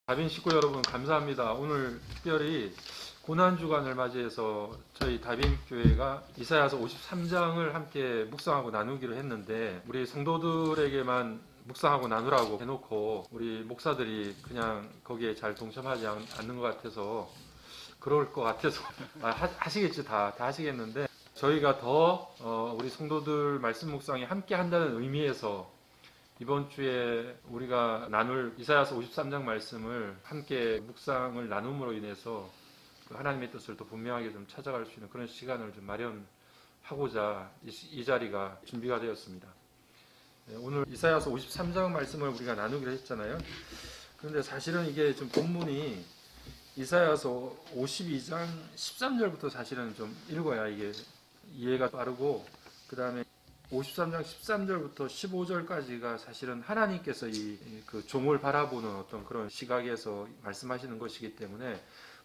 다빈 식구 여러분 감사합니다. 오늘 특별히 고난주간을 맞이해서 저희 다빈교회가 이사야서 53장을 함께 묵상하고 나누기로 했는데 우리 성도들에게만 묵상하고 나누라고 해놓고 우리 목사들이 그냥 거기에 잘 동참하지 않는 것 같아서 그럴 것 같아서 하시겠지 다 하시겠는데 저희가 더 우리 성도들 말씀 묵상에 함께 한다는 의미에서 이번 주에 우리가 나눌 이사야서 53장 말씀을 함께 묵상을 나눔으로 인해서 하나님의 뜻을 더 분명하게 좀 찾아갈 수 있는 그런 시간을 좀 마련하고자 이 자리가 준비가 되었습니다. 오늘 이사야서 53장 말씀을 우리가 나누기로 했잖아요. 그런데 사실은 이게 좀 본문이 이사야서 52장 13절부터 사실은 좀 읽어야 이게 이해가 빠르고 그 다음에 53장 13절부터 15절까지가 사실은 하나님께서 그 종을 바라보는 어떤 그런 시각에서 말씀하시는 것이기 때문에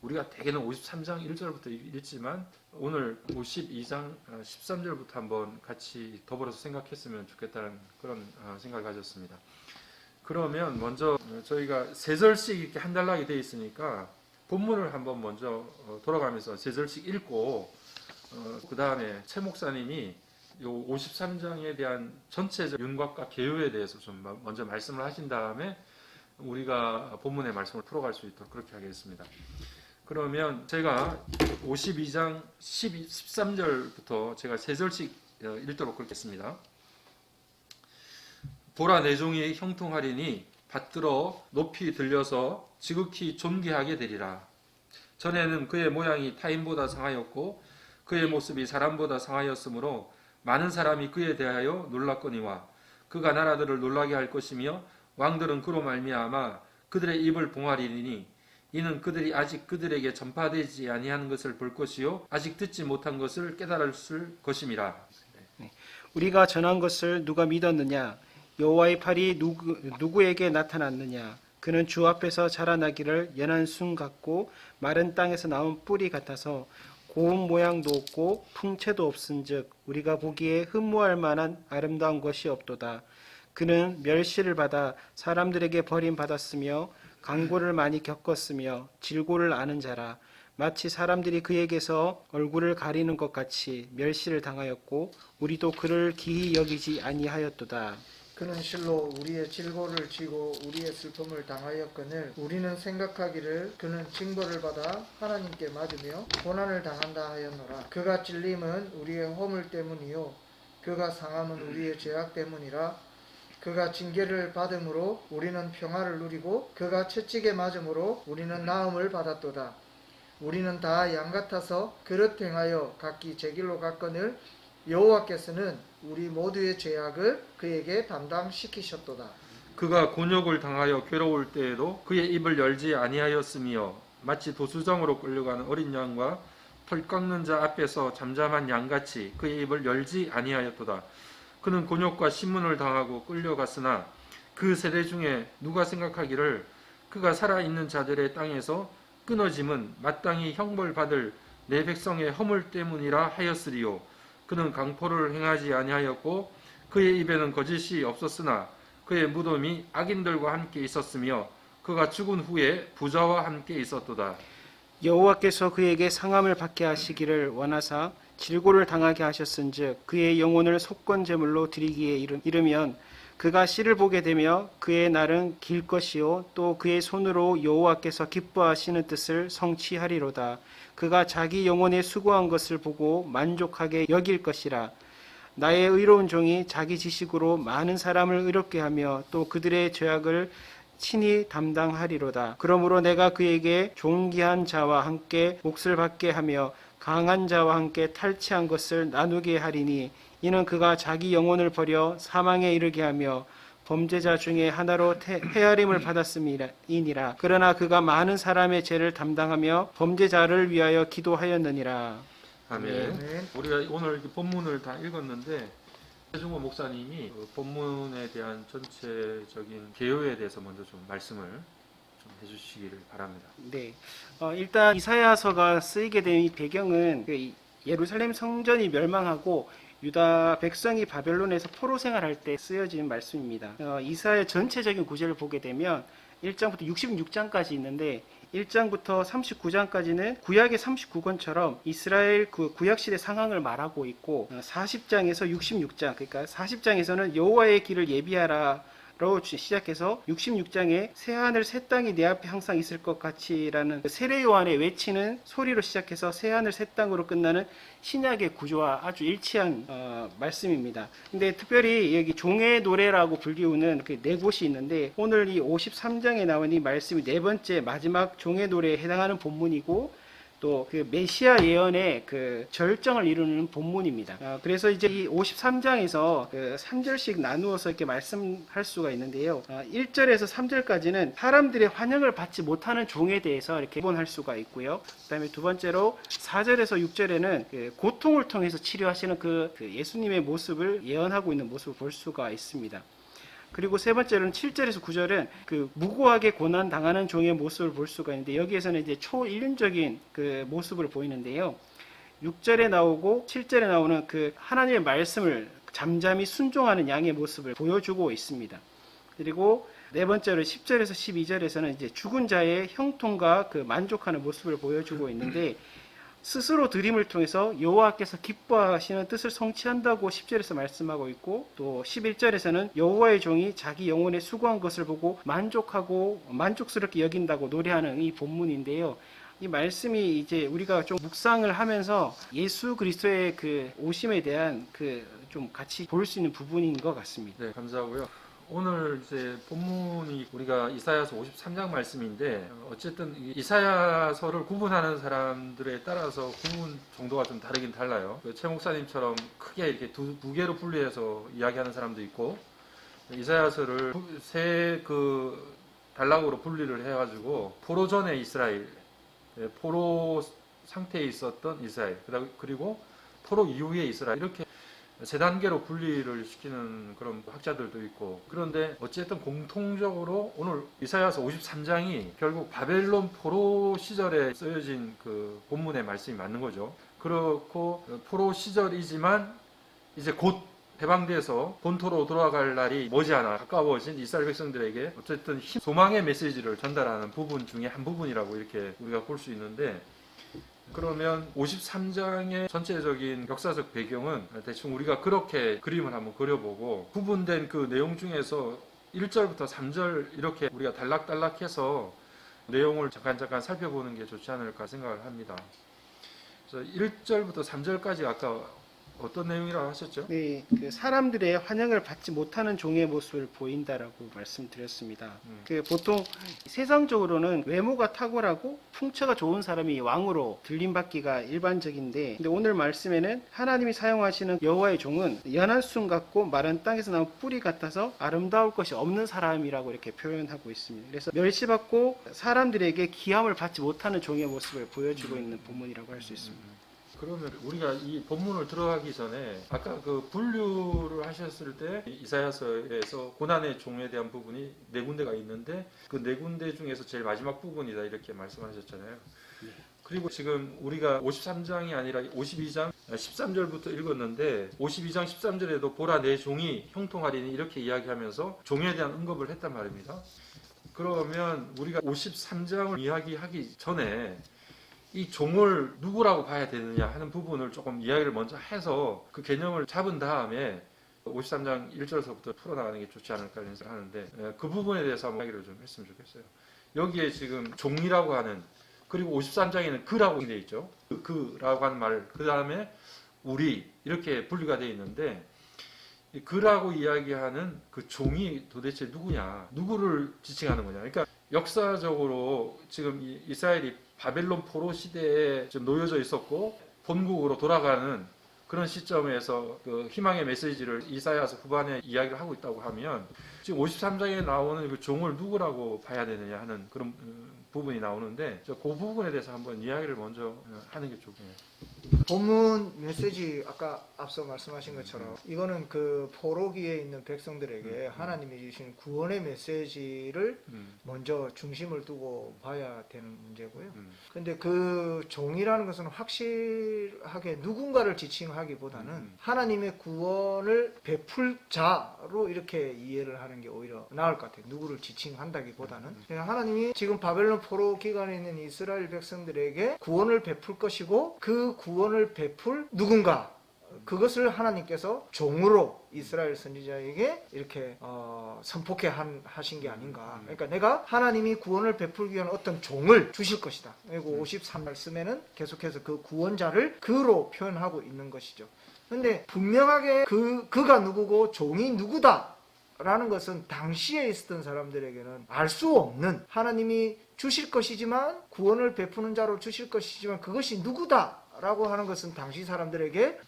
우리가 대개는 53장 1절부터 읽지만 오늘 52장 13절부터 한번 같이 더불어서 생각했으면 좋겠다는 그런 생각을 가졌습니다. 그러면 먼저 저희가 세 절씩 이렇게 한 단락이 되어 있으니까 본문을 한번 먼저 돌아가면서 세 절씩 읽고 그 다음에 최 목사님이 요 53장에 대한 전체적 윤곽과 개요에 대해서 좀 먼저 말씀을 하신 다음에 우리가 본문의 말씀을 풀어갈 수 있도록 그렇게 하겠습니다. 그러면 제가 52장 13절부터 제가 세 절씩 읽도록 그렇겠습니다. 보라 내 종이 형통하리니 받들어 높이 들려서 지극히 존귀하게 되리라. 전에는 그의 모양이 타인보다 상하였고 그의 모습이 사람보다 상하였으므로 많은 사람이 그에 대하여 놀랐거니와 그가 나라들을 놀라게 할 것이며 왕들은 그로 말미암아 그들의 입을 봉하리니 이는 그들이 아직 그들에게 전파되지 아니한 것을 볼 것이요 아직 듣지 못한 것을 깨달았을 것임이라. 우리가 전한 것을 누가 믿었느냐? 여호와의 팔이 누구에게 나타났느냐? 그는 주 앞에서 자라나기를 연한 순 같고 마른 땅에서 나온 뿌리 같아서 고운 모양도 없고 풍채도 없은즉 우리가 보기에 흠모할 만한 아름다운 것이 없도다. 그는 멸시를 받아 사람들에게 버림받았으며 강고를 많이 겪었으며 질고를 아는 자라. 마치 사람들이 그에게서 얼굴을 가리는 것 같이 멸시를 당하였고 우리도 그를 기히 여기지 아니하였도다. 그는 실로 우리의 질고를 지고 우리의 슬픔을 당하였거늘 우리는 생각하기를 그는 징벌을 받아 하나님께 맞으며 고난을 당한다 하였노라. 그가 찔림은 우리의 허물 때문이요 그가 상함은 우리의 죄악 때문이라. 그가 징계를 받음으로 우리는 평화를 누리고 그가 채찍에 맞음으로 우리는 나음을 받았도다. 우리는 다 양 같아서 그릇 행하여 각기 제 길로 갔거늘 여호와께서는 우리 모두의 죄악을 그에게 담당시키셨도다. 그가 곤욕을 당하여 괴로울 때에도 그의 입을 열지 아니하였으며 마치 도수장으로 끌려가는 어린 양과 털 깎는 자 앞에서 잠잠한 양같이 그의 입을 열지 아니하였도다. 그는 곤욕과 신문을 당하고 끌려갔으나 그 세대 중에 누가 생각하기를 그가 살아있는 자들의 땅에서 끊어짐은 마땅히 형벌받을 내 백성의 허물 때문이라 하였으리요. 그는 강포를 행하지 아니하였고 그의 입에는 거짓이 없었으나 그의 무덤이 악인들과 함께 있었으며 그가 죽은 후에 부자와 함께 있었도다. 여호와께서 그에게 상함을 받게 하시기를 원하사 질고를 당하게 하셨은즉 그의 영혼을 속건 제물로 드리기에 이르면 그가 씨를 보게 되며 그의 날은 길 것이요 또 그의 손으로 여호와께서 기뻐하시는 뜻을 성취하리로다. 그가 자기 영혼에 수고한 것을 보고 만족하게 여길 것이라. 나의 의로운 종이 자기 지식으로 많은 사람을 의롭게 하며 또 그들의 죄악을 친히 담당하리로다. 그러므로 내가 그에게 존귀한 자와 함께 몫을 받게 하며 강한 자와 함께 탈취한 것을 나누게 하리니 이는 그가 자기 영혼을 버려 사망에 이르게 하며 범죄자 중에 하나로 헤아림을 받았음이니라. 그러나 그가 많은 사람의 죄를 담당하며 범죄자를 위하여 기도하였느니라. 아멘. 아멘. 우리가 오늘 본문을 다 읽었는데 최중호 목사님이 본문에 대한 전체적인 개요에 대해서 먼저 좀 말씀을 좀 해주시기를 바랍니다. 네, 일단 이사야서가 쓰이게 된 이 배경은 예루살렘 성전이 멸망하고 유다 백성이 바벨론에서 포로 생활할 때 쓰여진 말씀입니다. 이사야의 전체적인 구절을 보게 되면 1장부터 66장까지 있는데 1장부터 39장까지는 구약의 39권처럼 이스라엘 그 구약시대 상황을 말하고 있고 40장에서 66장 그러니까 40장에서는 여호와의 길을 예비하라 로 시작해서 66장에 새하늘 새 땅이 내 앞에 항상 있을 것 같이라는 세례 요한의 외치는 소리로 시작해서 새하늘 새 땅으로 끝나는 신약의 구조와 아주 일치한 말씀입니다. 근데 특별히 여기 종의 노래라고 불리우는 그 네 곳이 있는데 오늘 이 53장에 나온 이 말씀이 네 번째 마지막 종의 노래에 해당하는 본문이고 또 그 메시아 예언의 그 절정을 이루는 본문입니다. 그래서 이제 이 53장에서 그 3절씩 나누어서 이렇게 말씀할 수가 있는데요. 1절에서 3절까지는 사람들의 환영을 받지 못하는 종에 대해서 이렇게 본할 수가 있고요. 그다음에 두 번째로 4절에서 6절에는 그 고통을 통해서 치료하시는 그 예수님의 모습을 예언하고 있는 모습을 볼 수가 있습니다. 그리고 세 번째로는 7절에서 9절은 그 무고하게 고난 당하는 종의 모습을 볼 수가 있는데 여기에서는 이제 초인륜적인 그 모습을 보이는데요. 6절에 나오고 7절에 나오는 그 하나님의 말씀을 잠잠히 순종하는 양의 모습을 보여주고 있습니다. 그리고 네 번째로 10절에서 12절에서는 이제 죽은 자의 형통과 그 만족하는 모습을 보여주고 있는데 스스로 드림을 통해서 여호와께서 기뻐하시는 뜻을 성취한다고 10절에서 말씀하고 있고 또 11절에서는 여호와의 종이 자기 영혼에 수고한 것을 보고 만족하고 만족스럽게 여긴다고 노래하는 이 본문인데요. 이 말씀이 이제 우리가 좀 묵상을 하면서 예수 그리스도의 그 오심에 대한 그 좀 같이 볼 수 있는 부분인 것 같습니다. 네, 감사하고요. 오늘 이제 본문이 우리가 이사야서 53장 말씀인데 어쨌든 이사야서를 구분하는 사람들에 따라서 구분 정도가 좀 다르긴 달라요. 최 목사님처럼 크게 이렇게 두 개로 분리해서 이야기하는 사람도 있고 이사야서를 세 그 단락으로 분리를 해가지고 포로 전의 이스라엘, 포로 상태에 있었던 이스라엘, 그리고 포로 이후의 이스라엘 이렇게 세 단계로 분리를 시키는 그런 학자들도 있고 그런데 어쨌든 공통적으로 오늘 이사야서 53장이 결국 바벨론 포로 시절에 쓰여진 그 본문의 말씀이 맞는 거죠. 그렇고 포로 시절이지만 이제 곧 해방돼서 본토로 돌아갈 날이 머지않아 가까워진 이스라엘 백성들에게 어쨌든 소망의 메시지를 전달하는 부분 중에 한 부분이라고 이렇게 우리가 볼 수 있는데 그러면 53장의 전체적인 역사적 배경은 대충 우리가 그렇게 그림을 한번 그려보고 구분된 그 내용 중에서 1절부터 3절 이렇게 우리가 단락단락해서 내용을 잠깐 살펴보는 게 좋지 않을까 생각을 합니다. 그래서 1절부터 3절까지 아까 어떤 내용이라고 하셨죠? 네, 그 사람들의 환영을 받지 못하는 종의 모습을 보인다라고 말씀드렸습니다. 그 보통 세상적으로는 외모가 탁월하고 풍처가 좋은 사람이 왕으로 들림받기가 일반적인데, 근데 오늘 말씀에는 하나님이 사용하시는 여호와의 종은 연한 순 같고 마른 땅에서 나온 뿌리 같아서 아름다울 것이 없는 사람이라고 이렇게 표현하고 있습니다. 그래서 멸시받고 사람들에게 기함을 받지 못하는 종의 모습을 보여주고 있는 본문이라고 할 수 있습니다. 그러면 우리가 이 본문을 들어가기 전에 아까 그 분류를 하셨을 때 이사야서에서 고난의 종에 대한 부분이 네 군데가 있는데 그 네 군데 중에서 제일 마지막 부분이다 이렇게 말씀하셨잖아요. 그리고 지금 우리가 53장이 아니라 52장 13절부터 읽었는데 52장 13절에도 보라 내 종이 형통하리니 이렇게 이야기하면서 종에 대한 언급을 했단 말입니다. 그러면 우리가 53장을 이야기하기 전에 이 종을 누구라고 봐야 되느냐 하는 부분을 조금 이야기를 먼저 해서 그 개념을 잡은 다음에 53장 1절서부터 풀어나가는 게 좋지 않을까 생각을 하는데 그 부분에 대해서 한번 이야기를 좀 했으면 좋겠어요. 여기에 지금 종이라고 하는 그리고 53장에는 그라고 되어 있죠. 그라고 하는 말, 그 다음에 우리 이렇게 분류가 되어 있는데 그라고 이야기하는 그 종이 도대체 누구냐, 누구를 지칭하는 거냐. 그러니까 역사적으로 지금 이스라엘이 바벨론 포로 시대에 좀 놓여져 있었고 본국으로 돌아가는 그런 시점에서 그 희망의 메시지를 이사야서 후반에 이야기를 하고 있다고 하면 지금 53장에 나오는 그 종을 누구라고 봐야 되느냐 하는 그런 부분이 나오는데 그 부분에 대해서 한번 이야기를 먼저 하는 게 좋겠네요. 본문 메시지 아까 앞서 말씀하신 것처럼 이거는 그 포로기에 있는 백성들에게 하나님이 주신 구원의 메시지를 먼저 중심을 두고 봐야 되는 문제고요. 근데 그 종이라는 것은 확실하게 누군가를 지칭하기보다는 하나님의 구원을 베풀 자로 이렇게 이해를 하는 게 오히려 나을 것 같아요. 누구를 지칭한다기보다는. 하나님이 지금 바벨론 포로 기간에 있는 이스라엘 백성들에게 구원을 베풀 것이고 그 구원을 베풀 누군가, 그것을 하나님께서 종으로 이스라엘 선지자에게 이렇게 선포케 하신 게 아닌가. 그러니까 내가 하나님이 구원을 베풀기 위한 어떤 종을 주실 것이다. 그리고 53말씀에는 계속해서 그 구원자를 그로 표현하고 있는 것이죠. 근데 분명하게 그가 누구고 종이 누구다 라는 것은 당시에 있었던 사람들에게는 알 수 없는, 하나님이 주실 것이지만, 구원을 베푸는 자로 주실 것이지만 그것이 누구다 라고 하는 것은 당시 사람들에게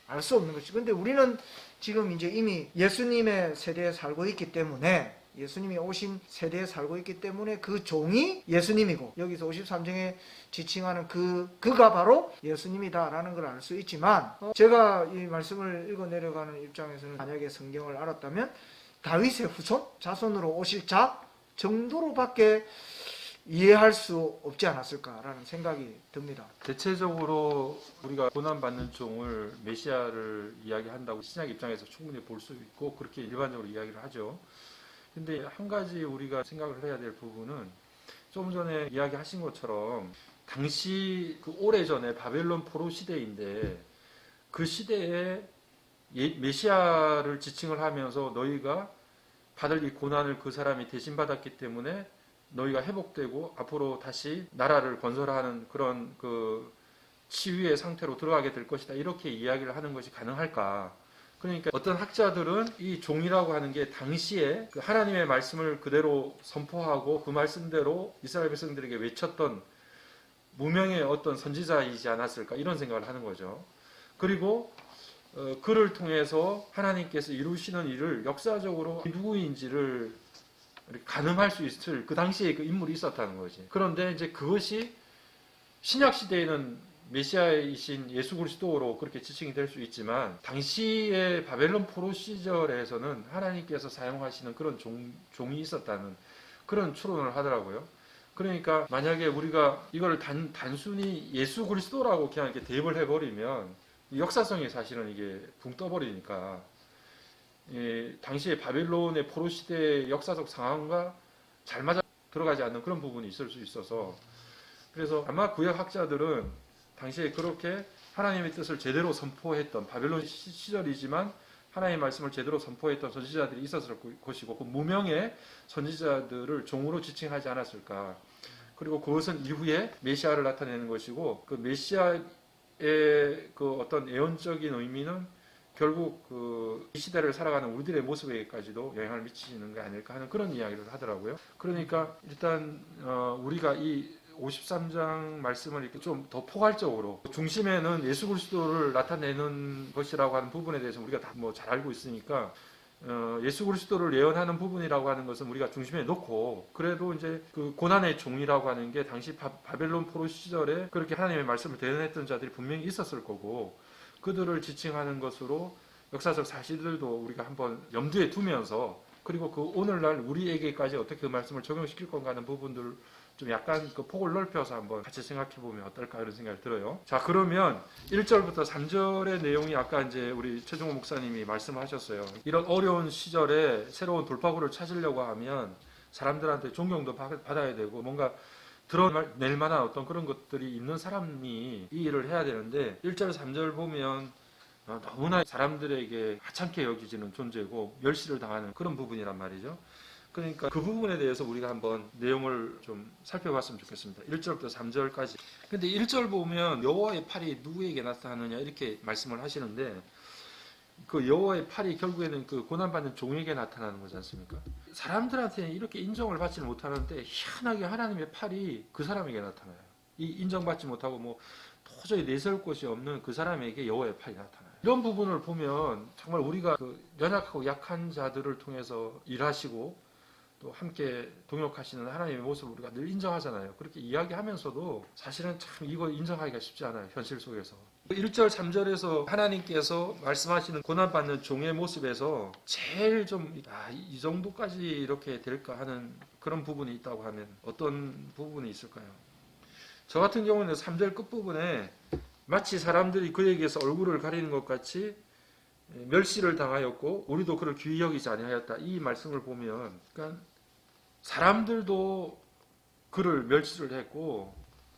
알 수 없는 것이죠. 근데 우리는 지금 이제 이미 예수님의 세대에 살고 있기 때문에, 예수님이 오신 세대에 살고 있기 때문에 그 종이 예수님이고, 여기서 53장에 지칭하는 그가 바로 예수님이다라는 걸 알 수 있지만, 제가 이 말씀을 읽어 내려가는 입장에서는 만약에 성경을 알았다면 다윗의 후손, 자손으로 오실 자 정도로밖에 이해할 수 없지 않았을까라는 생각이 듭니다. 대체적으로 우리가 고난받는 종을 메시아를 이야기한다고 신약 입장에서 충분히 볼 수 있고 그렇게 일반적으로 이야기를 하죠. 근데 한 가지 우리가 생각을 해야 될 부분은 좀 전에 이야기하신 것처럼 당시 그 오래전에 바벨론 포로 시대인데 그 시대에 메시아를 지칭을 하면서 너희가 받을 이 고난을 그 사람이 대신 받았기 때문에 너희가 회복되고 앞으로 다시 나라를 건설하는 그런 그 치유의 상태로 들어가게 될 것이다. 이렇게 이야기를 하는 것이 가능할까? 그러니까 어떤 학자들은 이 종이라고 하는 게 당시에 그 하나님의 말씀을 그대로 선포하고 그 말씀대로 이스라엘 백성들에게 외쳤던 무명의 어떤 선지자이지 않았을까? 이런 생각을 하는 거죠. 그리고 그를 통해서 하나님께서 이루시는 일을 역사적으로 누구인지를 가늠할 수 있을 그 당시에 그 인물이 있었다는 거지. 그런데 이제 그것이 신약 시대에는 메시아이신 예수 그리스도로 그렇게 지칭이 될 수 있지만 당시의 바벨론 포로 시절에서는 하나님께서 사용하시는 그런 종이 있었다는 그런 추론을 하더라고요. 그러니까 만약에 우리가 이걸 단순히 예수 그리스도라고 그냥 이렇게 대입을 해버리면 역사성이 사실은 이게 붕 떠버리니까 당시의 바벨론의 포로 시대의 역사적 상황과 잘 맞아 들어가지 않는 그런 부분이 있을 수 있어서, 그래서 아마 구약 학자들은 당시에 그렇게 하나님의 뜻을 제대로 선포했던, 바벨론 시절이지만 하나님의 말씀을 제대로 선포했던 선지자들이 있었을 것이고 그 무명의 선지자들을 종으로 지칭하지 않았을까. 그리고 그것은 이후에 메시아를 나타내는 것이고 그 메시아의 그 어떤 예언적인 의미는 결국 이 시대를 살아가는 우리들의 모습에까지도 영향을 미치는 게 아닐까 하는 그런 이야기를 하더라고요. 그러니까 일단 우리가 이 53장 말씀을 이렇게 좀 더 포괄적으로 중심에는 예수 그리스도를 나타내는 것이라고 하는 부분에 대해서 우리가 다 뭐 잘 알고 있으니까 예수 그리스도를 예언하는 부분이라고 하는 것은 우리가 중심에 놓고, 그래도 이제 그 고난의 종이라고 하는 게 당시 바벨론 포로 시절에 그렇게 하나님의 말씀을 대언했던 자들이 분명히 있었을 거고 그들을 지칭하는 것으로 역사적 사실들도 우리가 한번 염두에 두면서, 그리고 그 오늘날 우리에게까지 어떻게 그 말씀을 적용시킬 건가 하는 부분들 좀 약간 그 폭을 넓혀서 한번 같이 생각해 보면 어떨까 이런 생각이 들어요. 자, 그러면 1절부터 3절의 내용이 아까 이제 우리 최종호 목사님이 말씀하셨어요. 이런 어려운 시절에 새로운 돌파구를 찾으려고 하면 사람들한테 존경도 받아야 되고 뭔가 드러낼 만한 어떤 그런 것들이 있는 사람이 이 일을 해야 되는데 1절 3절 보면 너무나 사람들에게 하찮게 여기지는 존재고 멸시를 당하는 그런 부분이란 말이죠. 그러니까 그 부분에 대해서 우리가 한번 내용을 좀 살펴봤으면 좋겠습니다. 1절부터 3절까지. 근데 1절 보면 여호와의 팔이 누구에게 나타나느냐 이렇게 말씀을 하시는데 그 여호와의 팔이 결국에는 그 고난받는 종에게 나타나는 거지 않습니까? 사람들한테는 이렇게 인정을 받지 못하는데 희한하게 하나님의 팔이 그 사람에게 나타나요. 이 인정받지 못하고 뭐 도저히 내세울 곳이 없는 그 사람에게 여호와의 팔이 나타나요. 이런 부분을 보면 정말 우리가 그 연약하고 약한 자들을 통해서 일하시고 또 함께 동역하시는 하나님의 모습을 우리가 늘 인정하잖아요. 그렇게 이야기하면서도 사실은 참 이거 인정하기가 쉽지 않아요. 현실 속에서. 1절, 3절에서 하나님께서 말씀하시는 고난받는 종의 모습에서 제일 좀, 이 정도까지 이렇게 될까 하는 그런 부분이 있다고 하면 어떤 부분이 있을까요? 저 같은 경우는 3절 끝부분에 마치 사람들이 그에게서 얼굴을 가리는 것 같이 멸시를 당하였고 우리도 그를 귀히 여기지 아니하였다. 이 말씀을 보면 그러니까 사람들도 그를 멸시를 했고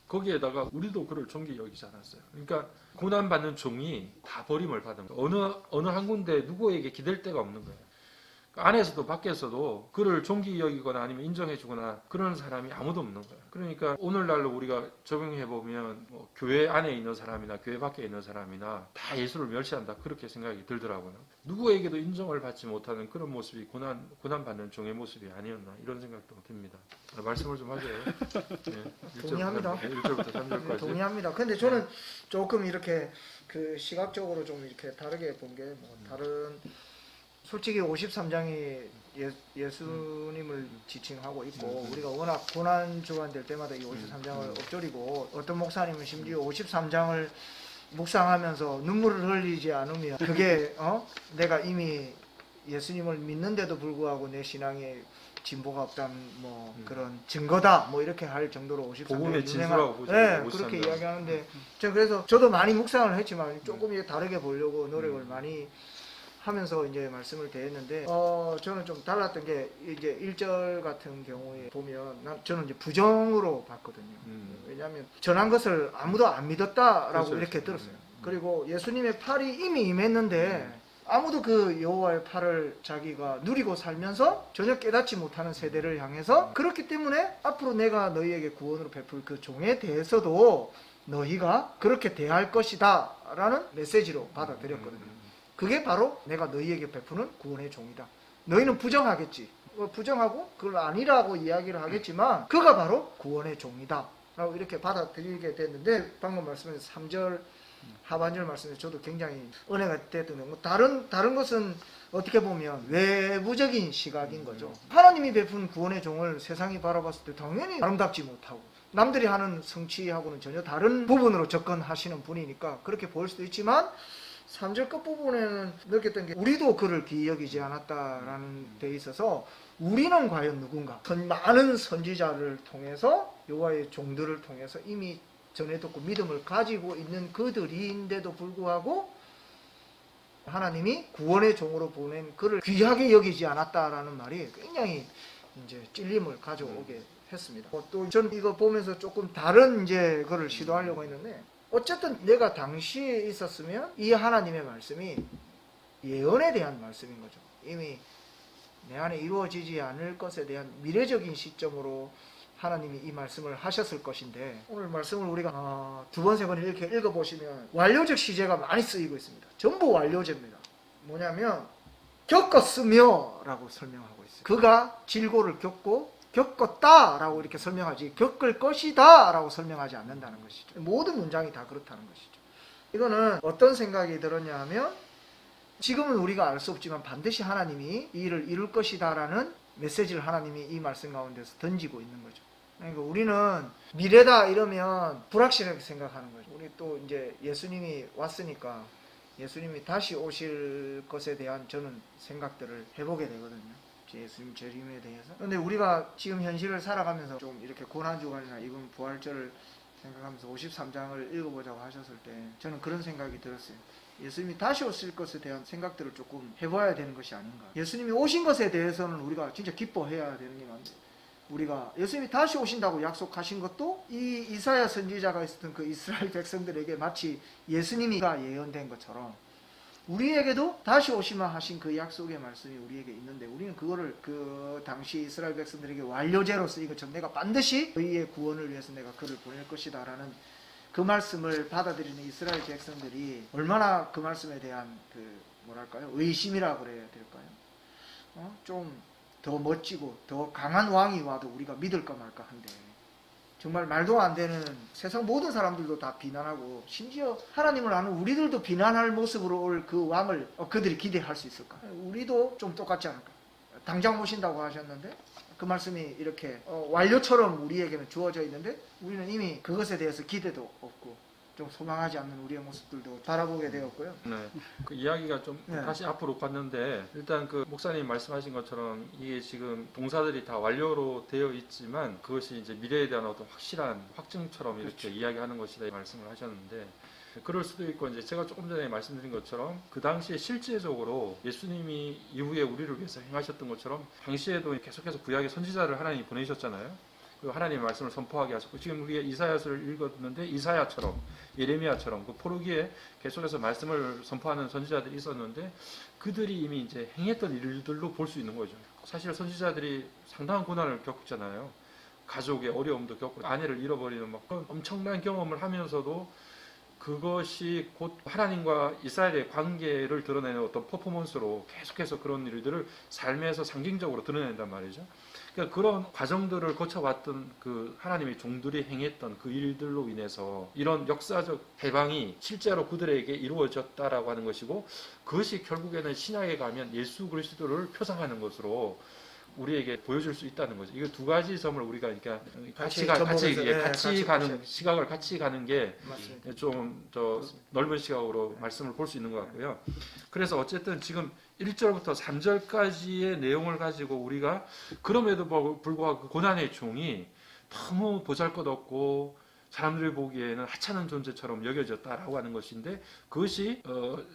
거기에다가 우리도 그를 존귀히 여기지 않았어요. 그러니까 고난받는 종이 다 버림을 받은 거예요. 어느 한 군데 누구에게 기댈 데가 없는 거예요. 안에서도 밖에서도 그를 존귀히 여기거나 아니면 인정해주거나 그런 사람이 아무도 없는 거예요. 그러니까 오늘날로 우리가 적용해보면 뭐 교회 안에 있는 사람이나 교회 밖에 있는 사람이나 다 예수를 멸시한다 그렇게 생각이 들더라고요. 누구에게도 인정을 받지 못하는 그런 모습이 고난받는 종의 모습이 아니었나 이런 생각도 듭니다. 말씀을 좀 하세요. 네, 동의합니다. 1절부터 3절까지. 네, 동의합니다. 근데 저는 조금 이렇게 그 시각적으로 좀 이렇게 다르게 본 게 뭐 다른 솔직히 53장이 예수님을 지칭하고 있고 우리가 워낙 고난 주간 될 때마다 이 53장을 엎드리고 어떤 목사님은 심지어 53장을 묵상하면서 눈물을 흘리지 않으면 그게 내가 이미 예수님을 믿는데도 불구하고 내 신앙에 진보가 없다는 뭐 그런 증거다 뭐 이렇게 할 정도로 53장이 복음의 진수라고 보죠. 네, 그렇게 이야기하는데 그래서 저도 많이 묵상을 했지만 조금 이제 다르게 보려고 노력을 많이 하면서 이제 말씀을 드렸는데 저는 좀 달랐던 게 이제 1절 같은 경우에 보면 저는 이제 부정으로 봤거든요. 왜냐하면 전한 것을 아무도 안 믿었다라고 그렇죠. 이렇게 들었어요. 그리고 예수님의 팔이 이미 임했는데 아무도 그 여호와의 팔을 자기가 누리고 살면서 전혀 깨닫지 못하는 세대를 향해서 그렇기 때문에 앞으로 내가 너희에게 구원으로 베풀 그 종에 대해서도 너희가 그렇게 대할 것이다 라는 메시지로 받아들였거든요. 그게 바로 내가 너희에게 베푸는 구원의 종이다. 너희는 부정하겠지. 부정하고 그걸 아니라고 이야기를 하겠지만 그가 바로 구원의 종이다 라고 이렇게 받아들이게 됐는데 방금 말씀하신 3절 하반절 말씀에 저도 굉장히 은혜가 됐던 거. 다른 것은 어떻게 보면 외부적인 시각인 거죠. 하나님이 베푼 구원의 종을 세상이 바라봤을 때 당연히 아름답지 못하고 남들이 하는 성취하고는 전혀 다른 부분으로 접근하시는 분이니까 그렇게 보일 수도 있지만 3절 끝부분에는 느꼈던 게 우리도 그를 귀히 여기지 않았다라는 데 있어서 우리는 과연 누군가 많은 선지자를 통해서 여호와의 종들을 통해서 이미 전해 듣고 믿음을 가지고 있는 그들인데도 불구하고 하나님이 구원의 종으로 보낸 그를 귀하게 여기지 않았다라는 말이 굉장히 이제 찔림을 가져오게 했습니다. 또 저는 이거 보면서 조금 다른 이제 그걸 시도하려고 했는데 어쨌든 내가 당시에 있었으면 이 하나님의 말씀이 예언에 대한 말씀인 거죠. 이미 내 안에 이루어지지 않을 것에 대한 미래적인 시점으로 하나님이 이 말씀을 하셨을 것인데 오늘 말씀을 우리가 두 번, 세 번 이렇게 읽어보시면 완료적 시제가 많이 쓰이고 있습니다. 전부 완료제입니다. 뭐냐면 겪었으며 라고 설명하고 있어요. 그가 질고를 겪었다 라고 이렇게 설명하지 겪을 것이다 라고 설명하지 않는다는 것이죠. 모든 문장이 다 그렇다는 것이죠. 이거는 어떤 생각이 들었냐 하면 지금은 우리가 알 수 없지만 반드시 하나님이 이 일을 이룰 것이다 라는 메시지를 하나님이 이 말씀 가운데서 던지고 있는 거죠. 그러니까 우리는 미래다 이러면 불확실하게 생각하는 거죠. 우리 또 이제 예수님이 왔으니까 예수님이 다시 오실 것에 대한 저는 생각들을 해보게 되거든요. 예수님 재림에 대해서. 그런데 우리가 지금 현실을 살아가면서 좀 이렇게 고난주간이나 이번 부활절을 생각하면서 53장을 읽어보자고 하셨을 때 저는 그런 생각이 들었어요. 예수님이 다시 오실 것에 대한 생각들을 조금 해봐야 되는 것이 아닌가. 예수님이 오신 것에 대해서는 우리가 진짜 기뻐해야 되는 게 맞는데 우리가 예수님이 다시 오신다고 약속하신 것도 이 이사야 선지자가 있었던 그 이스라엘 백성들에게 마치 예수님이가 예언된 것처럼 우리에게도 다시 오시마 하신 그 약속의 말씀이 우리에게 있는데 우리는 그거를 그 당시 이스라엘 백성들에게 완료제로서 이것처럼 내가 반드시 너희의 구원을 위해서 내가 그를 보낼 것이다 라는 그 말씀을 받아들이는 이스라엘 백성들이 얼마나 그 말씀에 대한 그 뭐랄까요 의심이라 그래야 될까요? 좀 더 멋지고 더 강한 왕이 와도 우리가 믿을까 말까 한데 정말 말도 안 되는 세상 모든 사람들도 다 비난하고 심지어 하나님을 아는 우리들도 비난할 모습으로 올 그 왕을 그들이 기대할 수 있을까? 우리도 좀 똑같지 않을까? 당장 오신다고 하셨는데 그 말씀이 이렇게 완료처럼 우리에게는 주어져 있는데 우리는 이미 그것에 대해서 기대도 없고 좀 소망하지 않는 우리의 모습들도 바라보게 되었고요. 네, 그 이야기가 좀 네. 다시 앞으로 갔는데 일단 그 목사님 말씀하신 것처럼 이게 지금 동사들이 다 완료로 되어 있지만 그것이 이제 미래에 대한 어떤 확실한 확증처럼 이렇게 이야기하는 것이다 말씀을 하셨는데 그럴 수도 있고 이제 제가 조금 전에 말씀드린 것처럼 그 당시에 실제적으로 예수님이 이후에 우리를 위해서 행하셨던 것처럼 당시에도 계속해서 구약의 선지자를 하나님이 보내셨잖아요. 그 하나님의 말씀을 선포하게 하셨고 지금 우리가 이사야서를 읽었는데 이사야처럼 예레미야처럼 그 포르기에 계속해서 말씀을 선포하는 선지자들이 있었는데 그들이 이미 이제 행했던 일들로 볼 수 있는 거죠. 사실 선지자들이 상당한 고난을 겪었잖아요. 가족의 어려움도 겪고 아내를 잃어버리는 막 그런 엄청난 경험을 하면서도 그것이 곧 하나님과 이스라엘의 관계를 드러내는 어떤 퍼포먼스로 계속해서 그런 일들을 삶에서 상징적으로 드러낸단 말이죠. 그러니까 그런 과정들을 거쳐왔던 그 하나님의 종들이 행했던 그 일들로 인해서 이런 역사적 해방이 실제로 그들에게 이루어졌다라고 하는 것이고 그것이 결국에는 신약에 가면 예수 그리스도를 표상하는 것으로 우리에게 보여줄 수 있다는 거죠. 이거 두 가지 점을 우리가 그러니까 같이 가는 시각을 같이 가는 게 좀 더 넓은 시각으로 말씀을 볼 수 있는 것 같고요. 그래서 어쨌든 지금 1절부터 3절까지의 내용을 가지고 우리가 그럼에도 불구하고 그 고난의 종이 너무 보잘것없고 사람들이 보기에는 하찮은 존재처럼 여겨졌다라고 하는 것인데 그것이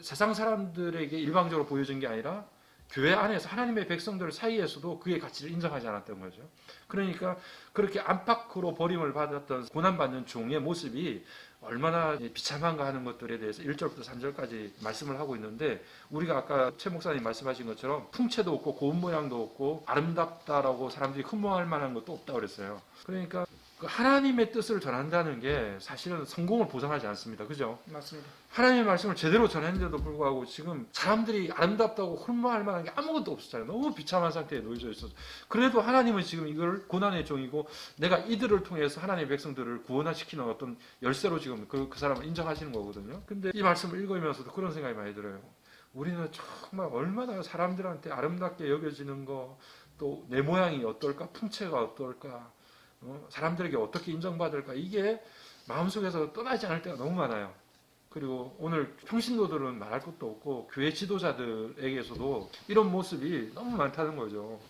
세상 사람들에게 일방적으로 보여진 게 아니라 교회 안에서 하나님의 백성들 사이에서도 그의 가치를 인정하지 않았던 거죠. 그러니까 그렇게 안팎으로 버림을 받았던 고난받는 종의 모습이 얼마나 비참한가 하는 것들에 대해서 1절부터 3절까지 말씀을 하고 있는데 우리가 아까 최 목사님 말씀하신 것처럼 풍채도 없고 고운 모양도 없고 아름답다라고 사람들이 흠모할 만한 것도 없다고 그랬어요. 그러니까 하나님의 뜻을 전한다는 게 사실은 성공을 보장하지 않습니다. 그죠? 맞습니다. 하나님의 말씀을 제대로 전했는데도 불구하고 지금 사람들이 아름답다고 흠모할 만한 게 아무것도 없었잖아요. 너무 비참한 상태에 놓여져 있어서. 그래도 하나님은 지금 이걸 고난의 종이고 내가 이들을 통해서 하나님의 백성들을 구원시키는 어떤 열쇠로 지금 그 사람을 인정하시는 거거든요. 근데 이 말씀을 읽으면서도 그런 생각이 많이 들어요. 우리는 정말 얼마나 사람들한테 아름답게 여겨지는 거, 또 내 모양이 어떨까, 풍채가 어떨까, 사람들에게 어떻게 인정받을까 이게 마음속에서 떠나지 않을 때가 너무 많아요. 그리고 오늘 평신도들은 말할 것도 없고 교회 지도자들에게서도 이런 모습이 너무 많다는 거죠.